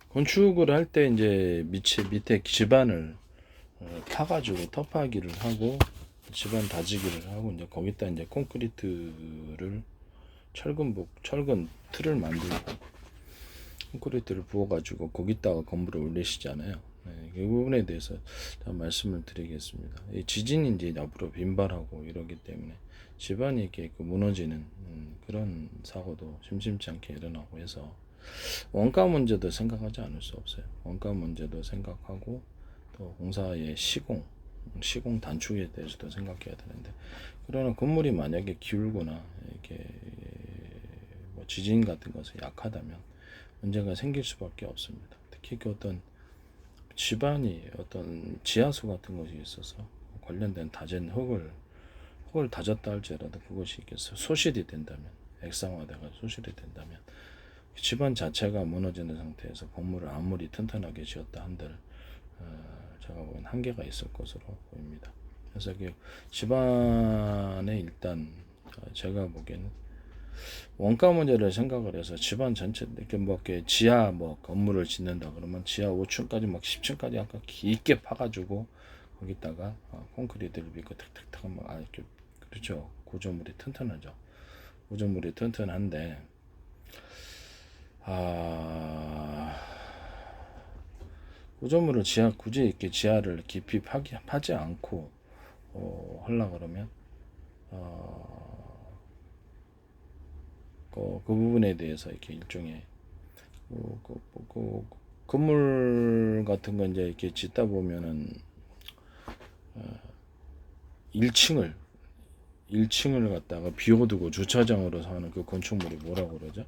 건축을 할 때 이제 밑에 지반을 파가지고 터파기를 하고 지반 다지기를 하고 이제 거기다 이제 콘크리트를 철근 틀을 만들고 콘크리트를 부어가지고 거기다가 건물을 올리시잖아요. 네, 그 부분에 대해서 다 말씀을 드리겠습니다. 이 지진이 이제 앞으로 빈발하고 이러기 때문에 집안이 이렇게 무너지는 그런 사고도 심심치 않게 일어나고 해서 원가 문제도 생각하지 않을 수 없어요. 원가 문제도 생각하고 또 공사의 시공 단축에 대해서도 생각해야 되는데, 그러나 건물이 만약에 기울거나 이렇게 뭐 지진 같은 것이 약하다면 문제가 생길 수밖에 없습니다. 특히 그 어떤 집안이 어떤 지하수 같은 것이 있어서 관련된 다진 흙을 다졌다 할지라도 그것이 이렇게 소실이 된다면, 액상화되가 소실이 된다면 집안 자체가 무너지는 상태에서 건물을 아무리 튼튼하게 지었다 한들 제가 보기엔 한계가 있을 것으로 보입니다. 그래서 그 집안에 일단 제가 보기에는 원가 문제를 생각을 해서 집안 전체 이렇게 뭐 이렇게 지하 뭐 건물을 짓는다 그러면 지하 5층까지 막 10층까지 아까 깊게 파가지고 거기다가 콘크리트를 빚고 탁탁탁 막 이렇게, 그렇죠. 구조물이 튼튼하죠. 구조물이 튼튼한데 구조물을 굳이 이렇게 지하를 깊이 파지 않고 하려 그러면 그 부분에 대해서 이렇게 일종의 건물 같은 거 이제 이렇게 짓다 보면은 1층을 갖다가 비워두고 주차장으로 사는 그 건축물이 뭐라고 그러죠?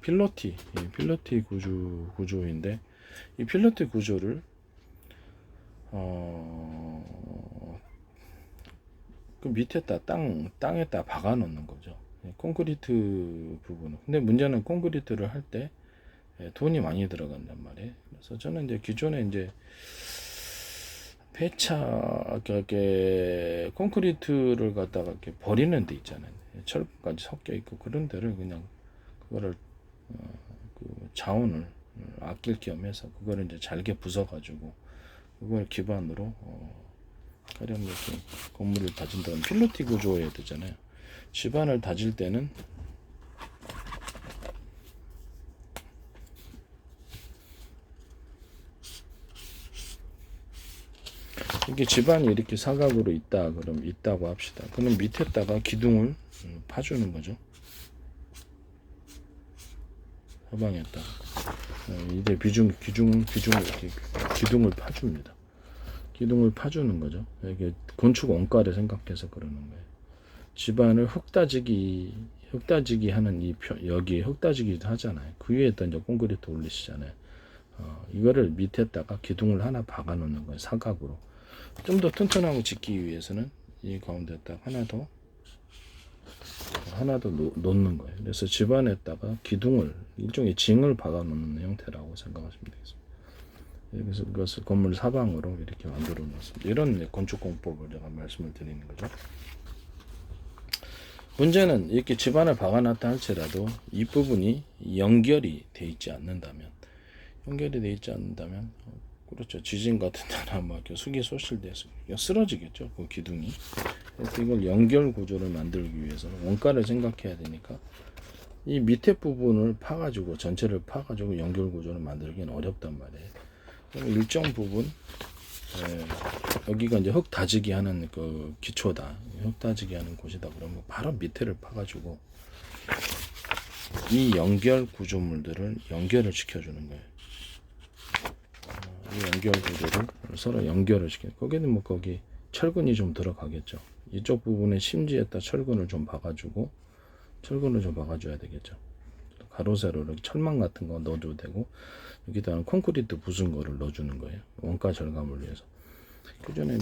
필로티 구조인데, 이 필로티 구조를 그 밑에다 땅에다 박아 놓는 거죠. 콘크리트 부분은. 근데 문제는 콘크리트를 할 때 돈이 많이 들어간단 말이에요. 그래서 저는 이제 기존에 이제 폐차 이렇게 콘크리트를 갖다가 이렇게 버리는 데 있잖아요. 철까지 섞여 있고 그런 데를 그냥 그거를 그 자원을 아낄 겸해서 그거를 이제 잘게 부숴가지고 그걸 기반으로 가령 이렇게 건물을 다진다면 필로티 구조여야 되잖아요. 집안을 다질 때는 이렇게 집안이 이렇게 사각으로 있다고 합시다. 그럼 밑에다가 기둥을 파주는 거죠. 사방에다 이제 기둥을 파줍니다. 기둥을 파주는 거죠. 이게 건축 원가를 생각해서 그러는 거예요. 집안을 흙다지기 하는 여기 흙다지기도 하잖아요. 그 위에다 이제 콘크리트 올리시잖아요. 이거를 밑에다가 기둥을 하나 박아 놓는 거예요. 사각으로. 좀 더 튼튼하고 짓기 위해서는 이 가운데다가 하나 더 놓는 거예요. 그래서 집안에다가 기둥을, 일종의 징을 박아 놓는 형태라고 생각하시면 되겠습니다. 그래서 그것을 건물 사방으로 이렇게 만들어 놓습니다. 이런 건축 공법을 제가 말씀을 드리는 거죠. 문제는 이렇게 집안을 박아놨다 할지라도 이 부분이 연결이 돼 있지 않는다면, 그렇죠. 지진 같은 데나 막 수기 소실돼서 쓰러지겠죠. 그 기둥이. 그래서 이걸 연결 구조를 만들기 위해서는 원가를 생각해야 되니까 이 밑에 부분을 파가지고 전체를 파가지고 연결 구조를 만들기는 어렵단 말이에요. 그럼 일정 부분 여기가 이제 흙 다지기 하는 그 기초다. 흙 다지기 하는 곳이다. 그러면 바로 밑에를 파가지고 이 연결 구조물들을 연결을 시켜주는 거예요. 이 연결 구조를 서로 연결을 거기는 뭐 거기 철근이 좀 들어가겠죠. 이쪽 부분에 심지에다 철근을 좀 박아줘야 되겠죠. 가로 세로 이렇게 철망 같은 거 넣어줘도 되고, 여기다가 콘크리트 부순 거를 넣어주는 거예요. 원가 절감을 위해서. 그 전에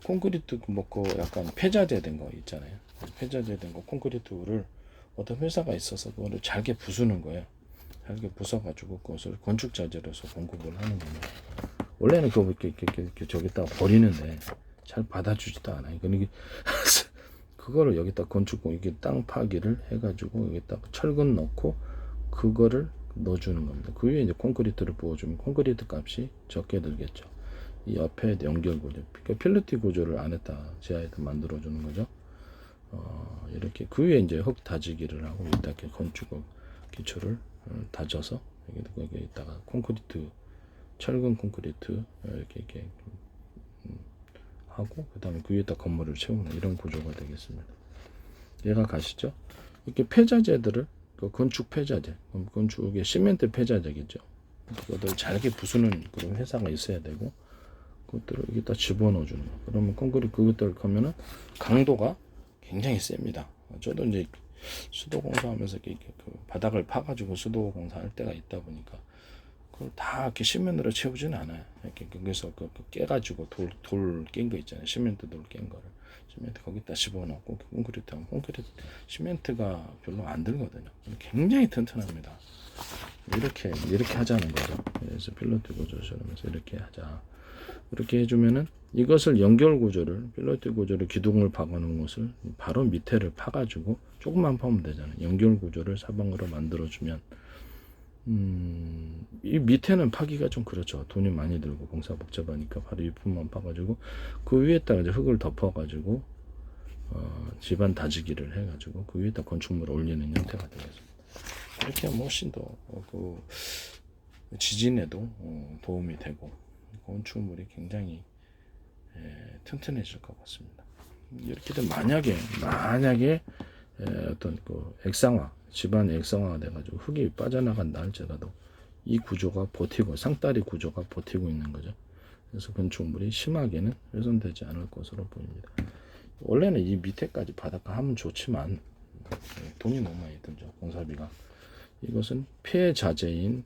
콘크리트 먹고 약간 폐자재된 거 있잖아요. 폐자재된 거 콘크리트를 어떤 회사가 있어서 그거를 잘게 부수는 거예요. 잘게 부숴가지고 그것을 건축자재로서 공급을 하는 겁니다. 원래는 그거 이렇게 저기다가 버리는데 잘 받아주지도 않아요. 그러니까 그거를 여기다 건축공 이게 땅 파기를 해가지고 여기다 철근 넣고 그거를 넣어주는 겁니다. 그 위에 이제 콘크리트를 부어주면 콘크리트 값이 적게 들겠죠. 이 옆에 연결 구조, 그러니까 필로티 구조를 안에다 지하에다 만들어주는 거죠. 이렇게 그 위에 이제 흙 다지기를 하고 이렇게 건축 기초를 다져서 여기다가 콘크리트, 철근 콘크리트 이렇게 하고 그 다음에 그 위에다 건물을 채우는 이런 구조가 되겠습니다. 얘가 가시죠. 이렇게 폐자재들을 그 건축 폐자재, 건축의 시멘트 폐자재겠죠. 그것들을 잘게 부수는 그런 회사가 있어야 되고 그것들을 여기다 집어넣어 주는 거. 그러면 콘크리트 그것들 하면은 강도가 굉장히 셉니다. 저도 이제 수도공사하면서 이렇게 그 바닥을 파가지고 수도공사할 때가 있다 보니까 그걸 다 이렇게 시멘트로 채우지는 않아요. 이렇게 거기서 깨가지고 돌 깬 거 있잖아요. 시멘트 돌 깬 거를 시멘트 거기다 집어넣고 콘크리트 하면 콘크리트 시멘트가 별로 안 들거든요. 굉장히 튼튼합니다. 이렇게 하자는 거죠. 그래서 필로티 구조처럼해서 이렇게 하자. 이렇게 해주면은 이것을 연결 구조를 필로티 구조를 기둥을 박아놓은 것을 바로 밑에를 파가지고 조금만 파면 되잖아요. 연결 구조를 사방으로 만들어주면 이 밑에는 파기가 좀 그렇죠. 돈이 많이 들고 공사 복잡하니까 바로 윗부분만 파가지고 그 위에다가 이제 흙을 덮어가지고 집안 다지기를 해가지고 그 위에다 건축물을 올리는 형태가 되겠습니다. 이렇게 하면 훨씬 더 그 지진에도 도움이 되고 건축물이 굉장히 튼튼해질 것 같습니다. 이렇게 되면 만약에 어떤 그 액상화, 집안의 액상화가 돼가지고 흙이 빠져나간다 할지라도 이 구조가 버티고 상다리 구조가 버티고 있는 거죠. 그래서 건축물이 심하게는 훼손되지 않을 것으로 보입니다. 원래는 이 밑에까지 바닷가 하면 좋지만 돈이 너무 많이 들죠. 공사비가. 이것은 폐자재인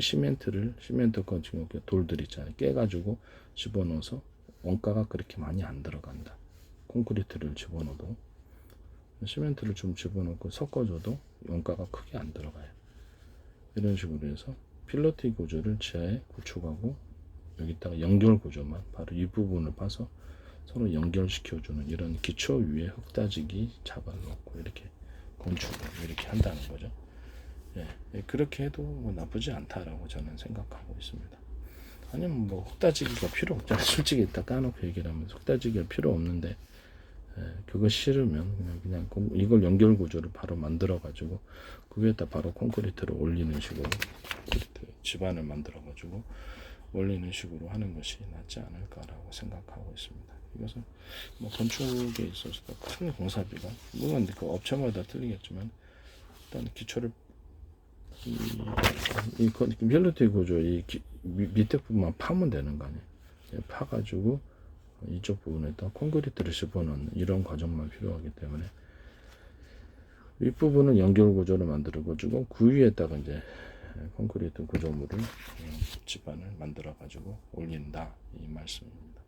시멘트 건축 돌들 있잖아요. 깨가지고 집어넣어서 원가가 그렇게 많이 안 들어간다. 콘크리트를 집어넣어도 시멘트를 좀 집어넣고 섞어줘도 원가가 크게 안 들어가요. 이런 식으로 해서 필로티 구조를 지하에 구축하고 여기다가 연결 구조만 바로 이 부분을 파서 서로 연결시켜주는 이런 기초 위에 흙다지기 잡아놓고 이렇게 건축을 이렇게 한다는 거죠. 그렇게 해도 뭐 나쁘지 않다라고 저는 생각하고 있습니다. 아니면 뭐 흙다지기가 필요 없잖아요. 솔직히 이따 까놓고 얘기를 하면 흙다지기가 필요 없는데 그거 싫으면 그냥 이걸 연결 구조를 바로 만들어 가지고 그 위에다 바로 콘크리트를 올리는 식으로 콘크리트 집안을 만들어 가지고 올리는 식으로 하는 것이 낫지 않을까라고 생각하고 있습니다. 이것은 뭐 건축에 있어서도 큰 공사비가 물론 그 업체마다 틀리겠지만 일단 기초를 이 필로티 구조 밑에 부분만 파면 되는 거 아니에요. 파가지고 이쪽 부분에다 콘크리트를 집어넣는 이런 과정만 필요하기 때문에 윗부분은 연결 구조를 만들어 가지고 그 위에다가 이제 콘크리트 구조물을 집안을 만들어 가지고 올린다 이 말씀입니다.